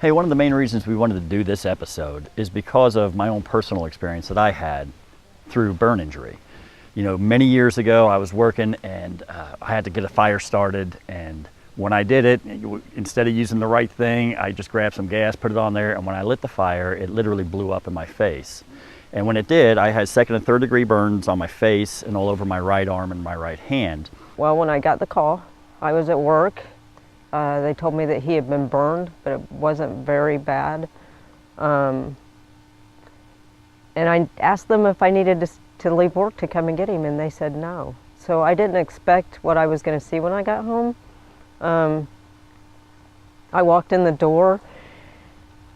Hey, one of the main reasons we wanted to do this episode is because of my own personal experience that I had through burn injury. You know, many years ago I was working and I had to get a fire started, and when I did it, instead of using the right thing, I just grabbed some gas, put it on there, and when I lit the fire, it literally blew up in my face. And when it did, I had second and third degree burns on my face and all over my right arm and my right hand. Well, when I got the call, I was at work. They told me that he had been burned, but it wasn't very bad. And I asked them if I needed to leave work to come and get him, and they said no. So I didn't expect what I was going to see when I got home. I walked in the door,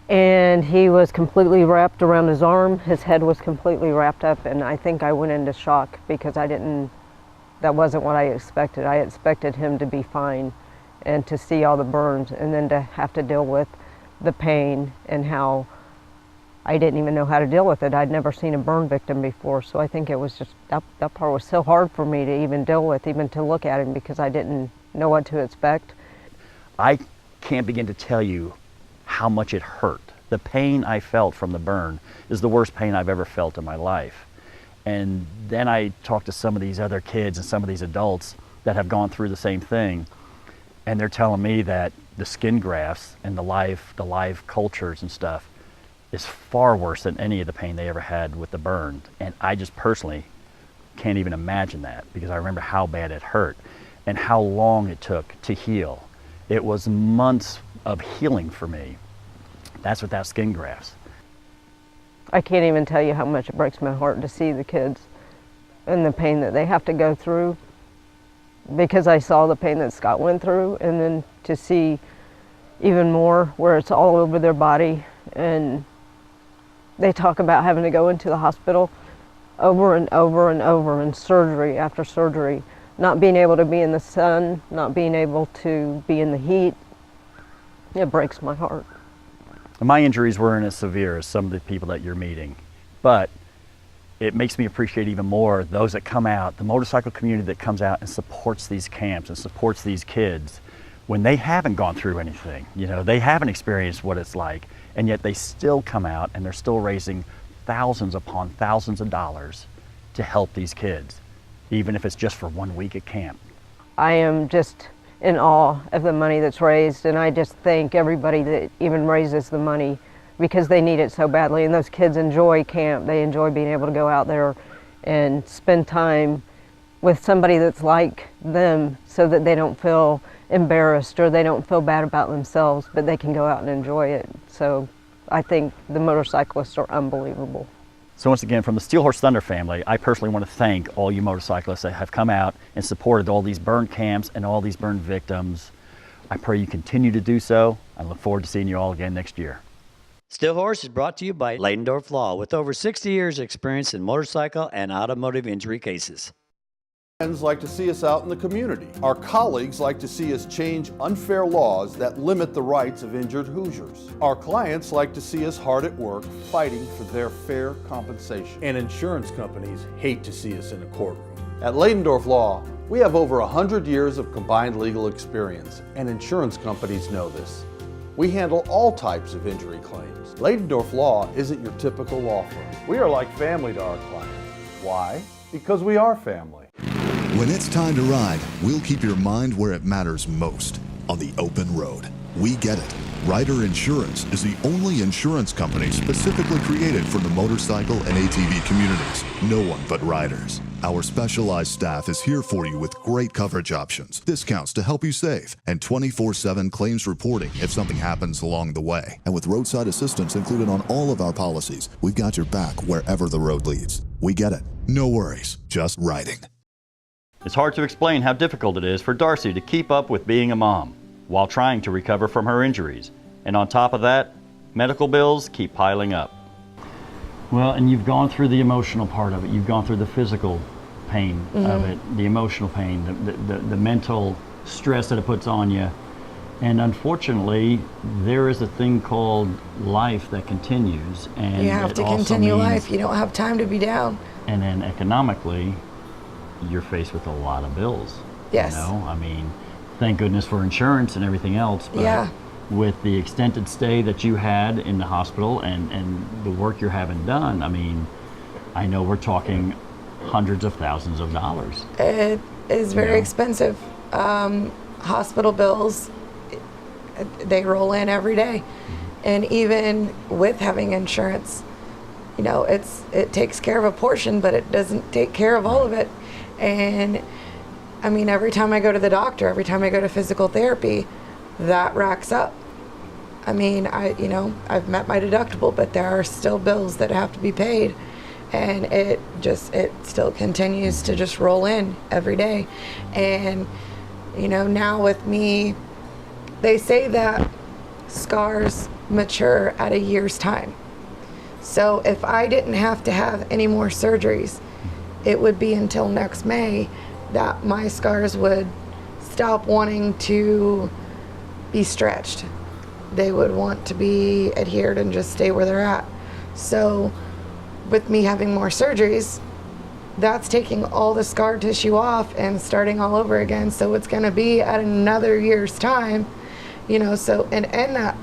and he was completely wrapped around his arm. His head was completely wrapped up, and I think I went into shock because that wasn't what I expected. I expected him to be fine and to see all the burns, and then to have to deal with the pain and how I didn't even know how to deal with it. I'd never seen a burn victim before, so I think it was just, that part was so hard for me to even deal with, even to look at him, because I didn't know what to expect. I can't begin to tell you how much it hurt. The pain I felt from the burn is the worst pain I've ever felt in my life. And then I talked to some of these other kids and some of these adults that have gone through the same thing, and they're telling me that the skin grafts and the live cultures and stuff is far worse than any of the pain they ever had with the burn. And I just personally can't even imagine that, because I remember how bad it hurt and how long it took to heal. It was months of healing for me. That's without skin grafts. I can't even tell you how much it breaks my heart to see the kids and the pain that they have to go through, because I saw the pain that Scott went through, and then to see even more where it's all over their body. And they talk about having to go into the hospital over and over and over, and surgery after surgery, not being able to be in the sun, not being able to be in the heat. It breaks my heart. My injuries weren't as severe as some of the people that you're meeting, but it makes me appreciate even more those that come out, the motorcycle community that comes out and supports these camps and supports these kids when they haven't gone through anything. You know, they haven't experienced what it's like, and yet they still come out and they're still raising thousands upon thousands of dollars to help these kids, even if it's just for 1 week at camp. I am just in awe of the money that's raised, and I just thank everybody that even raises the money, because they need it so badly. And those kids enjoy camp. They enjoy being able to go out there and spend time with somebody that's like them, so that they don't feel embarrassed or they don't feel bad about themselves, but they can go out and enjoy it. So I think the motorcyclists are unbelievable. So once again, from the Steel Horse Thunder family, I personally want to thank all you motorcyclists that have come out and supported all these burn camps and all these burn victims. I pray you continue to do so. I look forward to seeing you all again next year. Steel Horse is brought to you by Leidendorf Law, with over 60 years experience in motorcycle and automotive injury cases. Friends like to see us out in the community. Our colleagues like to see us change unfair laws that limit the rights of injured Hoosiers. Our clients like to see us hard at work fighting for their fair compensation. And insurance companies hate to see us in a courtroom. At Leidendorf Law, we have over 100 years of combined legal experience, and insurance companies know this. We handle all types of injury claims. Leidendorf Law isn't your typical law firm. We are like family to our clients. Why? Because we are family. When it's time to ride, we'll keep your mind where it matters most, on the open road. We get it. Ryder Insurance is the only insurance company specifically created for the motorcycle and ATV communities. No one but riders. Our specialized staff is here for you with great coverage options, discounts to help you save, and 24/7 claims reporting if something happens along the way. And with roadside assistance included on all of our policies, we've got your back wherever the road leads. We get it. No worries, just riding. It's hard to explain how difficult it is for Darci to keep up with being a mom while trying to recover from her injuries. And on top of that, medical bills keep piling up. Well, and you've gone through the emotional part of it. You've gone through the physical pain of it, the emotional pain, the mental stress that it puts on you. And unfortunately, there is a thing called life that continues. And you have to continue life. You don't have time to be down. And then economically, you're faced with a lot of bills. Yes. You know, I mean, thank goodness for insurance and everything else. But yeah. with the extended stay that you had in the hospital and the work you're having done, I mean, I know we're talking hundreds of thousands of dollars. It is very expensive. Hospital bills, they roll in every day. And even with having insurance, you know, it takes care of a portion, but it doesn't take care of all of it. And I mean, every time I go to the doctor, every time I go to physical therapy, that racks up. I mean, I've met my deductible, but there are still bills that have to be paid. And it still continues to just roll in every day. And, you know, now with me, they say that scars mature at a year's time. So if I didn't have to have any more surgeries, it would be until next May that my scars would stop wanting to be stretched. They would want to be adhered and just stay where they're at. So with me having more surgeries, that's taking all the scar tissue off and starting all over again. So it's going to be at another year's time, you know. So and that,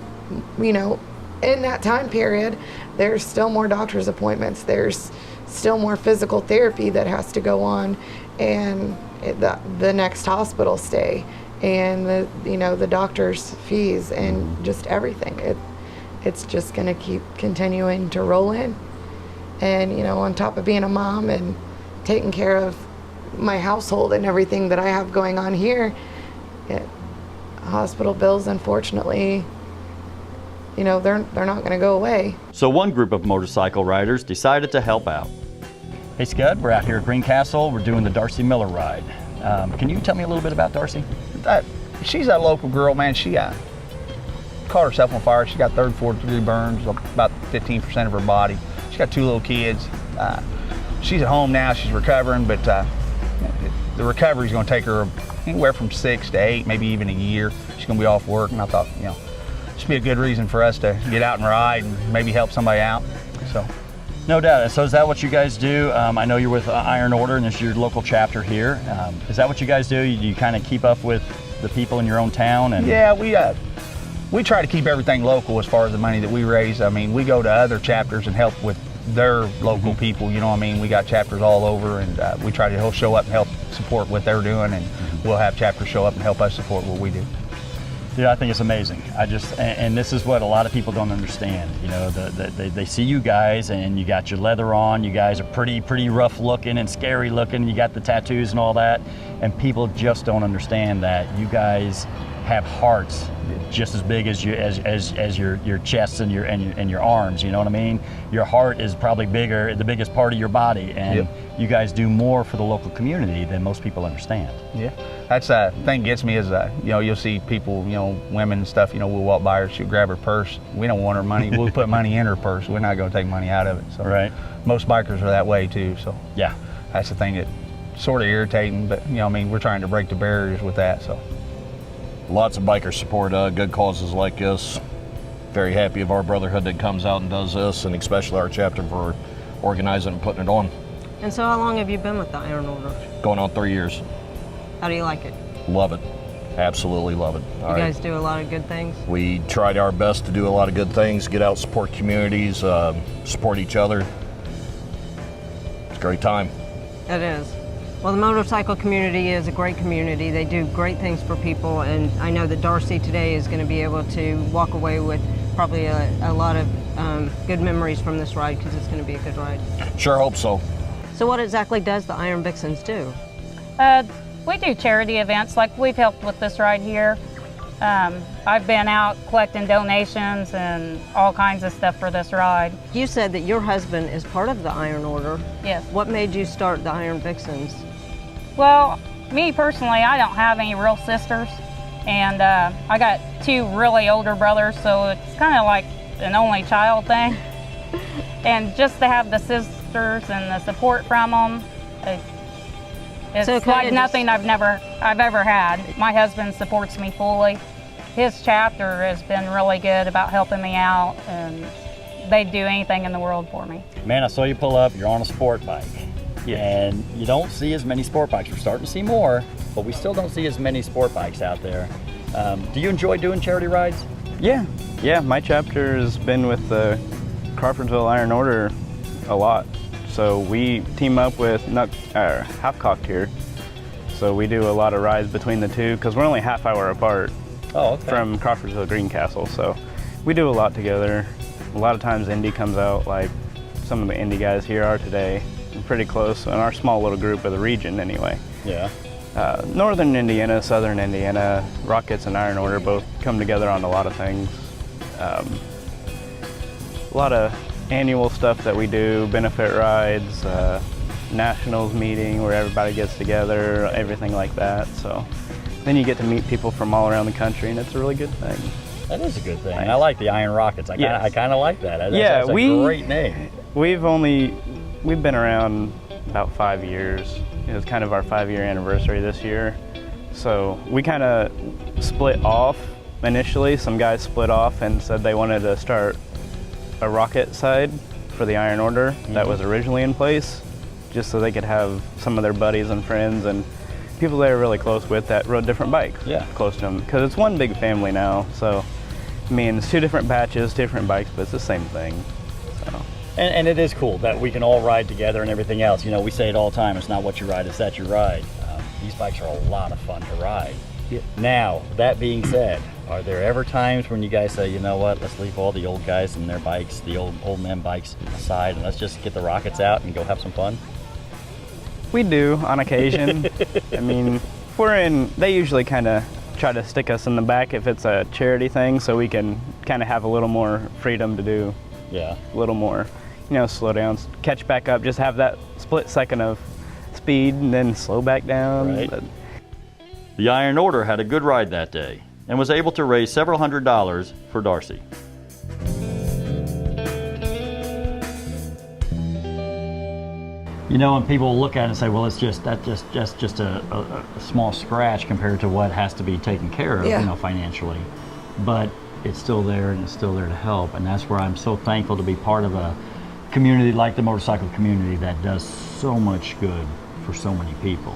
you know, in that time period, there's still more doctor's appointments. There's still more physical therapy that has to go on, and the next hospital stay, and the doctor's fees, and just everything. It's just going to keep continuing to roll in. And, you know, on top of being a mom and taking care of my household and everything that I have going on here, hospital bills, unfortunately, you know, they're not going to go away. So one group of motorcycle riders decided to help out. Hey Scud, we're out here at Greencastle. We're doing the Darci Miller ride. Can you tell me a little bit about Darci? She's a local girl, man. She caught herself on fire. She got third, fourth degree burns, about 15% of her body. She's got 2 little kids. She's at home now. She's recovering, but the recovery is going to take her anywhere from 6 to 8, maybe even a year. She's going to be off work, and I thought, you know, this would be a good reason for us to get out and ride and maybe help somebody out. So. No doubt. So is that what you guys do? I know you're with Iron Order, and this is your local chapter here. Is that what you guys do? You kind of keep up with the people in your own town? And yeah, we try to keep everything local as far as the money that we raise. I mean, we go to other chapters and help with their local people, you know what I mean? We got chapters all over, and we try to show up and help support what they're doing, and we'll have chapters show up and help us support what we do. Dude, I think it's amazing. And this is what a lot of people don't understand. You know, they see you guys and you got your leather on. You guys are pretty rough looking and scary looking. You got the tattoos and all that, and people just don't understand that you guys have hearts just as big as your chests and your arms. You know what I mean? Your heart is probably bigger, the biggest part of your body, and you guys do more for the local community than most people understand. Yeah, that's the thing gets me is you know, you'll see people, you know, women and stuff, you know, we'll walk by her, she'll grab her purse. We don't want her money. We'll put money in her purse. We're not going to take money out of it. So right. Most bikers are that way too. So yeah, that's the thing that sort of irritating, but you know, I mean, we're trying to break the barriers with that. So. Lots of bikers support good causes like this. Very happy of our brotherhood that comes out and does this, and especially our chapter for organizing and putting it on. And so how long have you been with the Iron Order? Going on 3 years. How do you like it? Love it. Absolutely love it. You guys do a lot of good things? We tried our best to do a lot of good things, get out, support communities, support each other. It's a great time. It is. Well, the motorcycle community is a great community. They do great things for people, and I know that Darci today is going to be able to walk away with probably a lot of good memories from this ride, because it's going to be a good ride. Sure hope so. So what exactly does the Iron Vixens do? We do charity events, like we've helped with this ride here. I've been out collecting donations and all kinds of stuff for this ride. You said that your husband is part of the Iron Order. Yes. What made you start the Iron Vixens? Well, me personally, I don't have any real sisters, and I got 2 really older brothers, so it's kind of like an only child thing. And just to have the sisters and the support from them, it's so like nothing I've ever had. My husband supports me fully. His chapter has been really good about helping me out, and they'd do anything in the world for me. Man, I saw you pull up. You're on a sport bike. And you don't see as many sport bikes. We're starting to see more, but we still don't see as many sport bikes out there. Do you enjoy doing charity rides? Yeah, my chapter has been with the Crawfordsville Iron Order a lot. So we team up with Halfcocked here. So we do a lot of rides between the two because we're only half hour apart from Crawfordsville Greencastle. So we do a lot together. A lot of times Indy comes out, like some of the Indy guys here are today. We're pretty close in our small little group of the region anyway. Yeah. Northern Indiana, Southern Indiana, Rockets and Iron Order both come together on a lot of things. A lot of annual stuff that we do, benefit rides, nationals meeting where everybody gets together, everything like that. So then you get to meet people from all around the country, and it's a really good thing. That is a good thing. Nice. I like the Iron Rockets. I kind of like that. That's a great name. We've been around about 5 years. It was kind of our 5-year anniversary this year. So we kind of split off initially. Some guys split off and said they wanted to start a rocket side for the Iron Order that was originally in place, just so they could have some of their buddies and friends and people they were really close with that rode different bikes close to them. Because it's one big family now. So, I mean, it's 2 different batches, different bikes, but it's the same thing. So. And it is cool that we can all ride together and everything else. You know, we say it all the time, it's not what you ride, it's that you ride. These bikes are a lot of fun to ride. Yeah. Now, that being said, are there ever times when you guys say, you know what, let's leave all the old guys and their bikes, the old men bikes aside, and let's just get the rockets out and go have some fun? We do on occasion. I mean, they usually kind of try to stick us in the back if it's a charity thing, so we can kind of have a little more freedom to do a little more, slow down, catch back up, just have that split second of speed and then slow back down. Right. The Iron Order had a good ride that day and was able to raise several $100s for Darci. You know, when people look at it and say, well, it's just a small scratch compared to what has to be taken care of, financially. But it's still there, and it's still there to help. And that's where I'm so thankful to be part of a community like the motorcycle community that does so much good for so many people.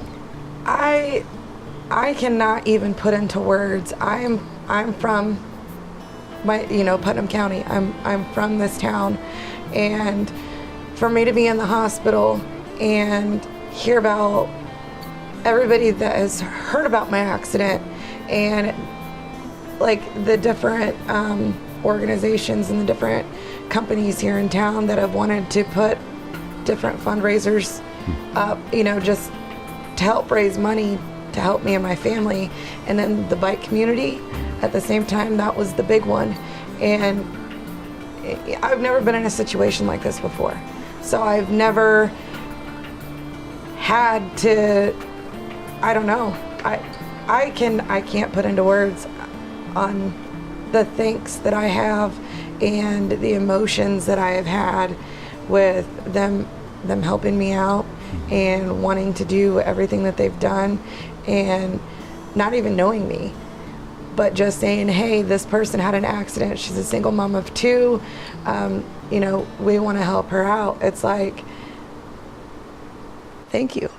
I cannot even put into words. I'm from Putnam County. I'm from this town, and for me to be in the hospital and hear about everybody that has heard about my accident and like the different organizations and the different companies here in town that have wanted to put different fundraisers up, just to help raise money to help me and my family, and then the bike community at the same time, that was the big one. And I've never been in a situation like this before, so I've never had to, I don't know, I can't put into words on the thanks that I have and the emotions that I have had with them helping me out and wanting to do everything that they've done, and not even knowing me, but just saying, hey, this person had an accident, she's a single mom of 2, we want to help her out. It's like, thank you.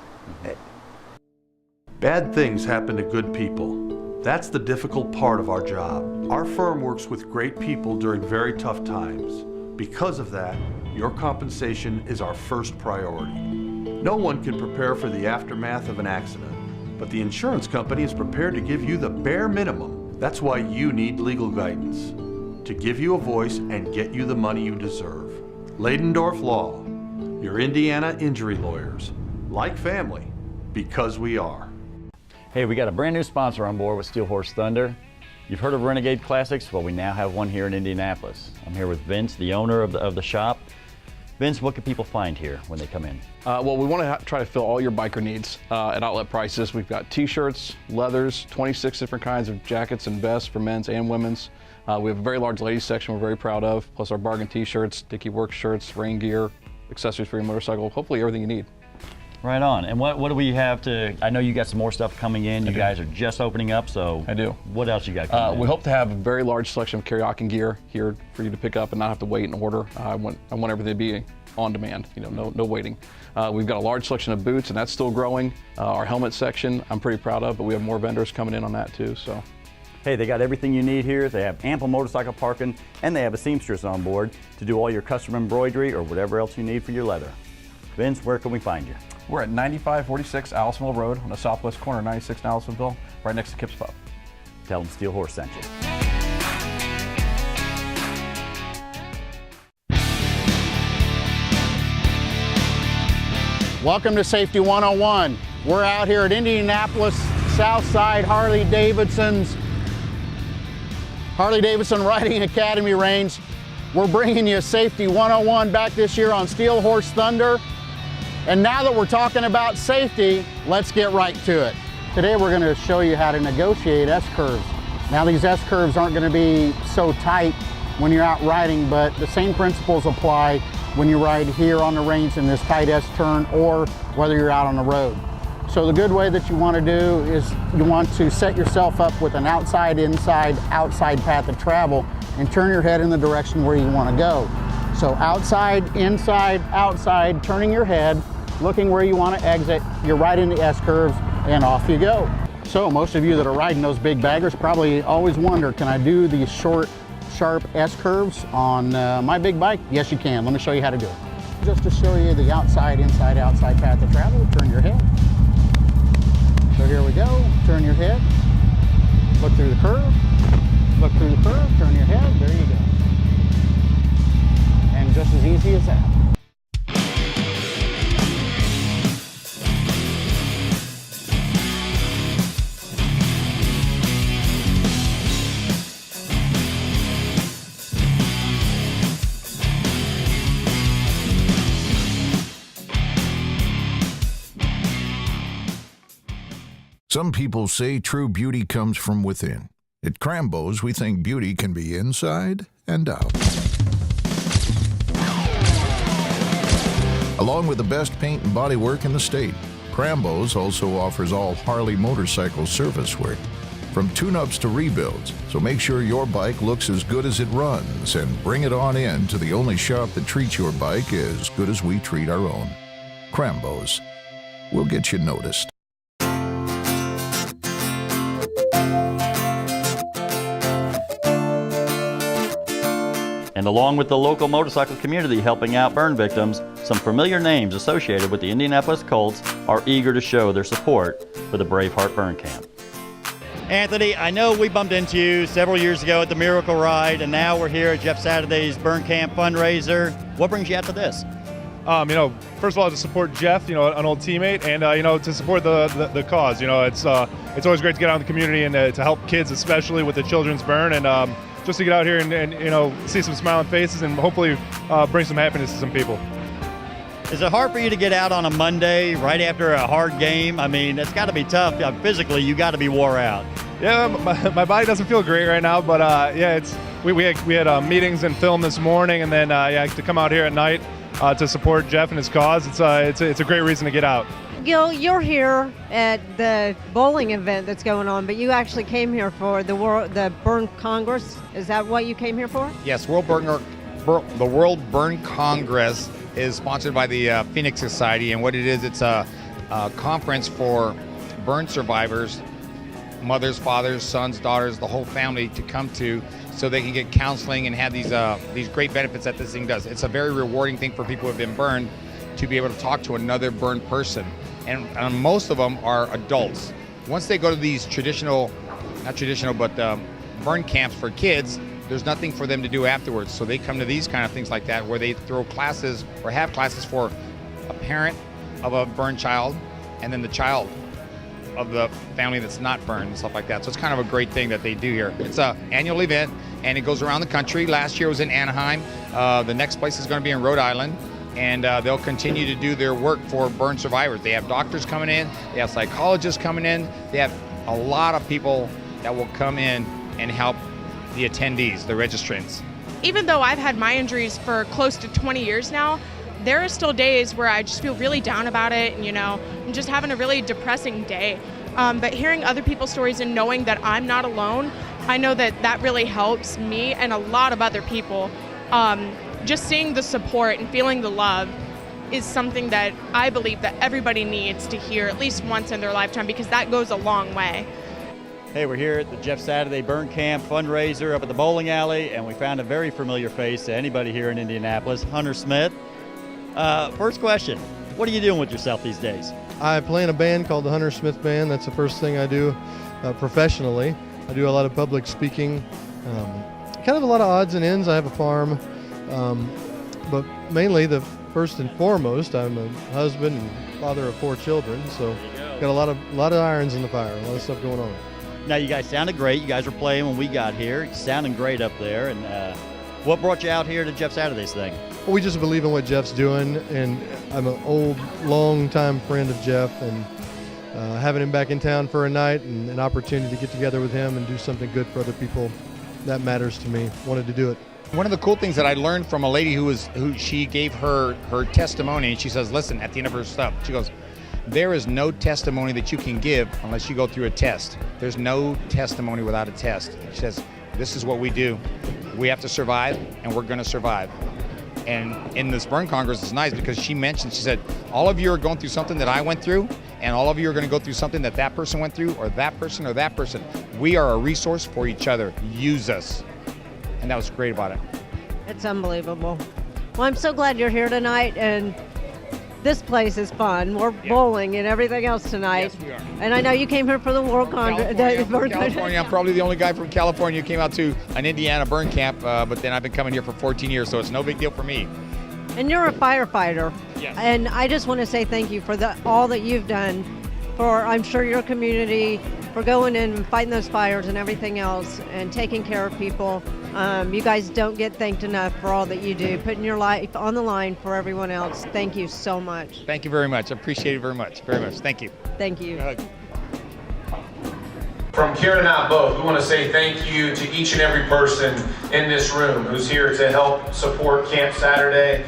Bad things happen to good people. That's the difficult part of our job. Our firm works with great people during very tough times. Because of that, your compensation is our first priority. No one can prepare for the aftermath of an accident, but the insurance company is prepared to give you the bare minimum. That's why you need legal guidance, to give you a voice and get you the money you deserve. Leidendorf Law, your Indiana injury lawyers. Like family, because we are. Hey, we got a brand new sponsor on board with Steel Horse Thunder. You've heard of Renegade Classics? Well, we now have one here in Indianapolis. I'm here with Vince, the owner of the shop. Vince, what can people find here when they come in? Well, we want to try to fill all your biker needs at outlet prices. We've got t-shirts, leathers, 26 different kinds of jackets and vests for men's and women's. We have a very large ladies section we're very proud of, plus our bargain t-shirts, Dickie Work shirts, rain gear, accessories for your motorcycle, hopefully everything you need. Right on. And what do we have to, I know you got some more stuff coming in. You guys are just opening up, so. I do. What else you got coming in? We hope to have a very large selection of karaoke gear here for you to pick up and not have to wait and order. I want everything to be on demand, no waiting. We've got a large selection of boots, and that's still growing. Our helmet section, I'm pretty proud of, but we have more vendors coming in on that too, so. Hey, they got everything you need here. They have ample motorcycle parking, and they have a seamstress on board to do all your custom embroidery or whatever else you need for your leather. Vince, where can we find you? We're at 9546 Allisonville Road on the southwest corner of 96 and Allisonville, right next to Kip's Pub. Tell them Steel Horse sent you. Welcome to Safety 101. We're out here at Indianapolis Southside Harley-Davidson Riding Academy range. We're bringing you Safety 101 back this year on Steel Horse Thunder. And now that we're talking about safety, let's get right to it. Today we're going to show you how to negotiate S-curves. Now these S-curves aren't going to be so tight when you're out riding, but the same principles apply when you ride here on the range in this tight S-turn or whether you're out on the road. So the good way that you want to do is you want to set yourself up with an outside, inside, outside path of travel and turn your head in the direction where you want to go. So outside, inside, outside, turning your head, looking where you want to exit, you're right in the S-curves and off you go. So most of you that are riding those big baggers probably always wonder, can I do these short, sharp S-curves on my big bike? Yes, you can. Let me show you how to do it. Just to show you the outside, inside, outside path of travel, turn your head. So here we go, turn your head, look through the curve, look through the curve, turn your head, there you go. And just as easy as that. Some people say true beauty comes from within. At Krambos, we think beauty can be inside and out. Along with the best paint and bodywork in the state, Krambos also offers all Harley motorcycle service work, from tune-ups to rebuilds. So make sure your bike looks as good as it runs and bring it on in to the only shop that treats your bike as good as we treat our own. Krambos. We'll get you noticed. And along with the local motorcycle community helping out burn victims, some familiar names associated with the Indianapolis Colts are eager to show their support for the Braveheart Burn Camp. Anthony, I know we bumped into you several years ago at the Miracle Ride, and now we're here at Jeff Saturday's Burn Camp fundraiser. What brings you out to this? First of all, to support Jeff, an old teammate, and to support the cause. It's always great to get out in the community and to help kids, especially with the children's burn, and just to get out here and see some smiling faces and hopefully bring some happiness to some people. Is it hard for you to get out on a Monday right after a hard game? I mean, it's got to be tough. Physically, you got to be wore out. Yeah, my body doesn't feel great right now, but we had meetings and film this morning, and then to come out here at night to support Jeff and his cause. It's a great reason to get out. Gil, you're here at the bowling event that's going on, but you actually came here for the Burn Congress. Is that what you came here for? Yes, the World Burn Congress is sponsored by the Phoenix Society, and what it is, it's a conference for burn survivors, mothers, fathers, sons, daughters, the whole family to come to, so they can get counseling and have these great benefits that this thing does. It's a very rewarding thing for people who have been burned to be able to talk to another burned person. And most of them are adults. Once they go to these burn camps for kids, there's nothing for them to do afterwards. So they come to these kind of things like that, where they throw classes or have classes for a parent of a burned child and then the child of the family that's not burned and stuff like that. So it's kind of a great thing that they do here. It's an annual event and it goes around the country. Last year it was in Anaheim. The next place is going to be in Rhode Island. And they'll continue to do their work for burn survivors. They have doctors coming in, they have psychologists coming in, they have a lot of people that will come in and help the attendees, the registrants. Even though I've had my injuries for close to 20 years now, there are still days where I just feel really down about it, and I'm just having a really depressing day. But hearing other people's stories and knowing that I'm not alone, I know that really helps me and a lot of other people. Just seeing the support and feeling the love is something that I believe that everybody needs to hear at least once in their lifetime, because that goes a long way. Hey, we're here at the Jeff Saturday Burn Camp fundraiser up at the bowling alley, and we found a very familiar face to anybody here in Indianapolis, Hunter Smith. First question, what are you doing with yourself these days? I play in a band called the Hunter Smith Band. That's the first thing I do professionally. I do a lot of public speaking, kind of a lot of odds and ends. I have a farm, but mainly the first and foremost, I'm a husband and father of 4 children, so got a lot of irons in the fire, a lot of stuff going on. Now, you guys sounded great. You guys were playing when we got here. You're sounding great up there. And what brought you out here to Jeff Saturday's thing? Well, we just believe in what Jeff's doing, and I'm an old, long-time friend of Jeff, and having him back in town for a night and an opportunity to get together with him and do something good for other people, that matters to me. Wanted to do it. One of the cool things that I learned from a lady who she gave her testimony, and she says, listen, at the end of her stuff, she goes, there is no testimony that you can give unless you go through a test. There's no testimony without a test. She says, this is what we do. We have to survive, and we're going to survive. And in this Burn Congress, it's nice because she said, all of you are going through something that I went through, and all of you are going to go through something that that person went through, or that person, or that person. We are a resource for each other. Use us. And that was great about it. It's unbelievable. Well, I'm so glad you're here tonight, and this place is fun. We're bowling and everything else tonight. Yes, we are. And I know you came here for the World Congress. California. I'm probably the only guy from California who came out to an Indiana burn camp, but then I've been coming here for 14 years, so it's no big deal for me. And you're a firefighter. Yes. And I just want to say thank you for all that you've done for, I'm sure, your community, for going in and fighting those fires and everything else and taking care of people. You guys don't get thanked enough for all that you do, putting your life on the line for everyone else. Thank you so much. Thank you very much. I appreciate it very much. Very much. Thank you. Thank you. From Kieran and I both, we want to say thank you to each and every person in this room who's here to help support Camp Saturday.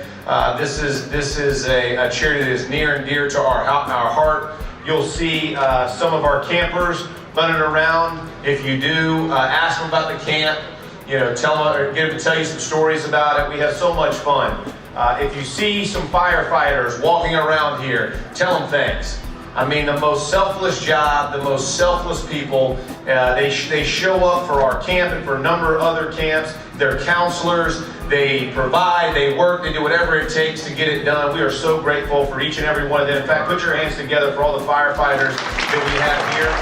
This is a charity that is near and dear to our heart. You'll see some of our campers running around. If you do, ask them about the camp. You know, tell them or get them to tell you some stories about it. We have so much fun. If you see some firefighters walking around here, tell them thanks. I mean, the most selfless job, the most selfless people. They show up for our camp and for a number of other camps. They're counselors. They provide, they work, they do whatever it takes to get it done. We are so grateful for each and every one of them. In fact, put your hands together for all the firefighters that we have here.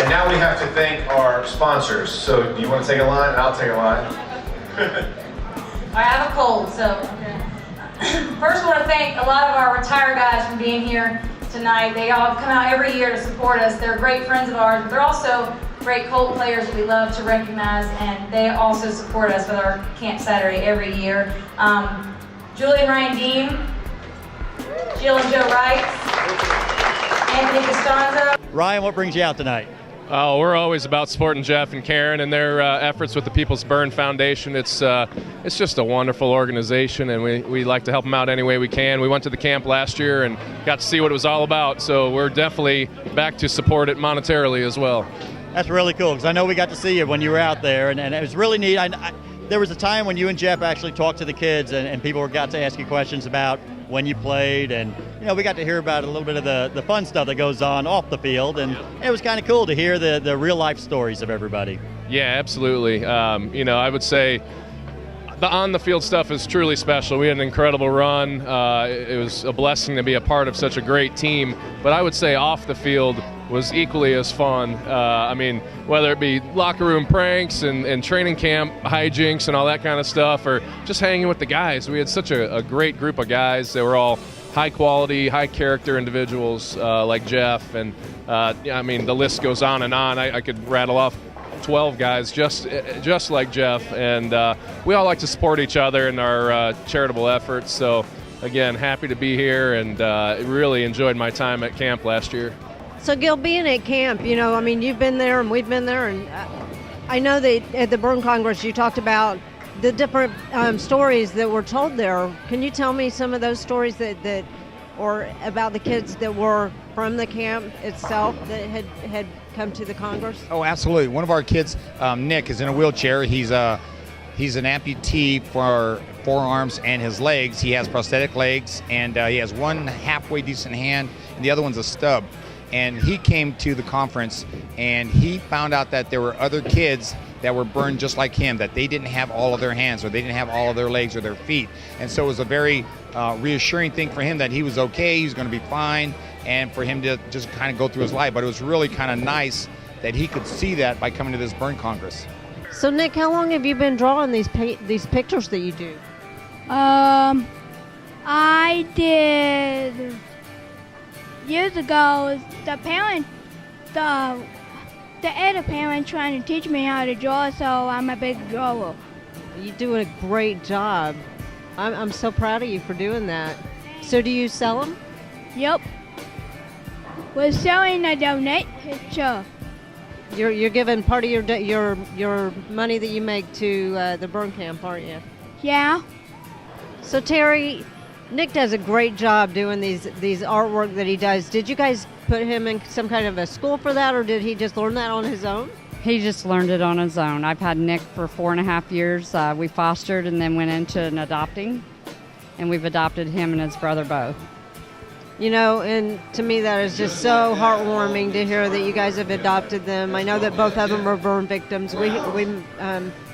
And now we have to thank our sponsors. So do you want to take a line? And I'll take a line. I have a cold, so first I want to thank a lot of our retired guys for being here tonight. They all come out every year to support us. They're great friends of ours, but they're also great Colt players that we love to recognize, and they also support us with our Camp Saturday every year. Julie and Ryan Dean, Jill and Joe Wright, Anthony Costanzo. Ryan, what brings you out tonight? Oh, we're always about supporting Jeff and Karen and their efforts with the People's Burn Foundation. It's just a wonderful organization, and we like to help them out any way we can. We went to the camp last year and got to see what it was all about, so we're definitely back to support it monetarily as well. That's really cool, because I know we got to see you when you were out there, and it was really neat. There was a time when you and Jeff actually talked to the kids, and people got to ask you questions about when you played, and we got to hear about a little bit of the fun stuff that goes on off the field, and it was kind of cool to hear the real life stories of everybody. Yeah, absolutely. I would say the on the field stuff is truly special. We had an incredible run. It was a blessing to be a part of such a great team, but I would say off the field was equally as fun. Whether it be locker room pranks and training camp hijinks and all that kind of stuff, or just hanging with the guys. We had such a great group of guys. They were all high quality, high character individuals like Jeff, and the list goes on and on. I could rattle off 12 guys just like Jeff, and we all like to support each other in our charitable efforts. So again, happy to be here, and really enjoyed my time at camp last year. So Gil, being at camp, you've been there and we've been there, and I know that at the Burn Congress you talked about the different stories that were told there. Can you tell me some of those stories or about the kids that were from the camp itself that had come to the Congress? Oh, absolutely. One of our kids, Nick, is in a wheelchair. He's He's an amputee for forearms and his legs. He has prosthetic legs, and he has one halfway decent hand, and the other one's a stub. And he came to the conference, and he found out that there were other kids that were burned just like him, that they didn't have all of their hands, or they didn't have all of their legs or their feet. And so it was a very reassuring thing for him that he was okay, he was going to be fine, and for him to just kind of go through his life. But it was really kind of nice that he could see that by coming to this burn congress. So Nick, how long have you been drawing these pictures that you do? I did years ago. The other parent trying to teach me how to draw, so I'm a big drawer. You do a great job. I'm so proud of you for doing that. So do you sell them? Yep. We're selling a donate picture. You're giving part of your money that you make to the burn camp, aren't you? Yeah. So Terry, Nick does a great job doing these artwork that he does. Did you guys put him in some kind of a school for that, or did he just learn that on his own? He just learned it on his own. I've had Nick for 4.5 years. We fostered and then went into an adopting, and we've adopted him and his brother both. You know, and to me that is just so heartwarming to hear that you guys have adopted them. I know that both of them were burn victims. We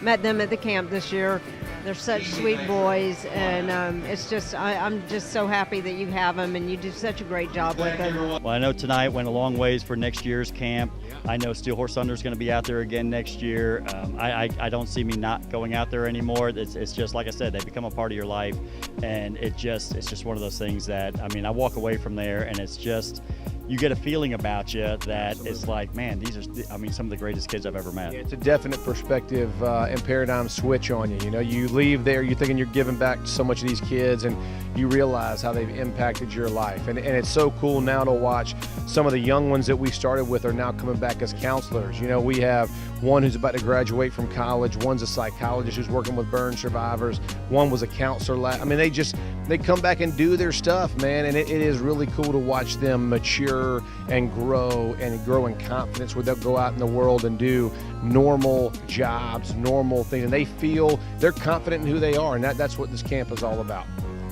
met them at the camp this year. They're such sweet boys, and it's just I'm just so happy that you have them, and you do such a great job with them. Well, I know tonight went a long ways for next year's camp. I know Steel Horse Thunder is going to be out there again next year. I don't see me not going out there anymore. It's just like I said, they become a part of your life, and it's just one of those things that, I mean, I walk away from there, and it's just, you get a feeling about you that it's like, man, these are, I mean, some of the greatest kids I've ever met. Yeah, it's a definite perspective and paradigm switch on you. You know, you leave there, you're thinking you're giving back to so much of these kids, and you realize how they've impacted your life. And it's so cool now to watch some of the young ones that we started with are now coming back as counselors. You know, we have one who's about to graduate from college, one's a psychologist who's working with burn survivors, one was a counselor. I mean, they come back and do their stuff, man, and it is really cool to watch them mature and grow in confidence where they'll go out in the world and do normal jobs, normal things, and they feel they're confident in who they are, and that's what this camp is all about.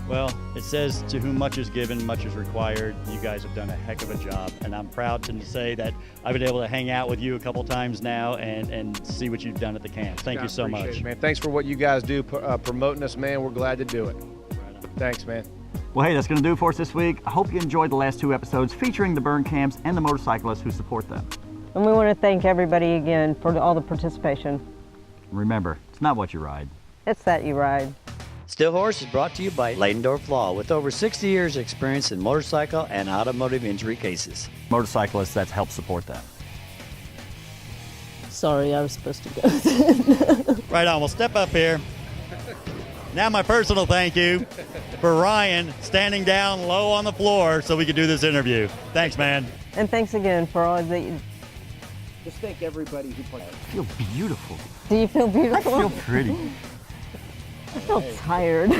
Well, it says to whom much is given, much is required. You guys have done a heck of a job, and I'm proud to say that I've been able to hang out with you a couple times now and see what you've done at the camp. Thank you so much. It, man. Thanks for what you guys do, promoting us, man. We're glad to do it. Thanks, man. Well, hey, that's going to do it for us this week. I hope you enjoyed the last 2 episodes featuring the burn camps and the motorcyclists who support them. And we want to thank everybody again for all the participation. Remember, it's not what you ride. It's that you ride. Still Horse is brought to you by Leidendorf Law, with over 60 years experience in motorcycle and automotive injury cases. Motorcyclists that help support them. Sorry, I was supposed to go. Right on, well, step up here. Now my personal thank you for Ryan standing down low on the floor so we could do this interview. Thanks, man. And thanks again for all the... Just thank everybody who participated. I feel beautiful. Do you feel beautiful? I feel pretty. I feel tired.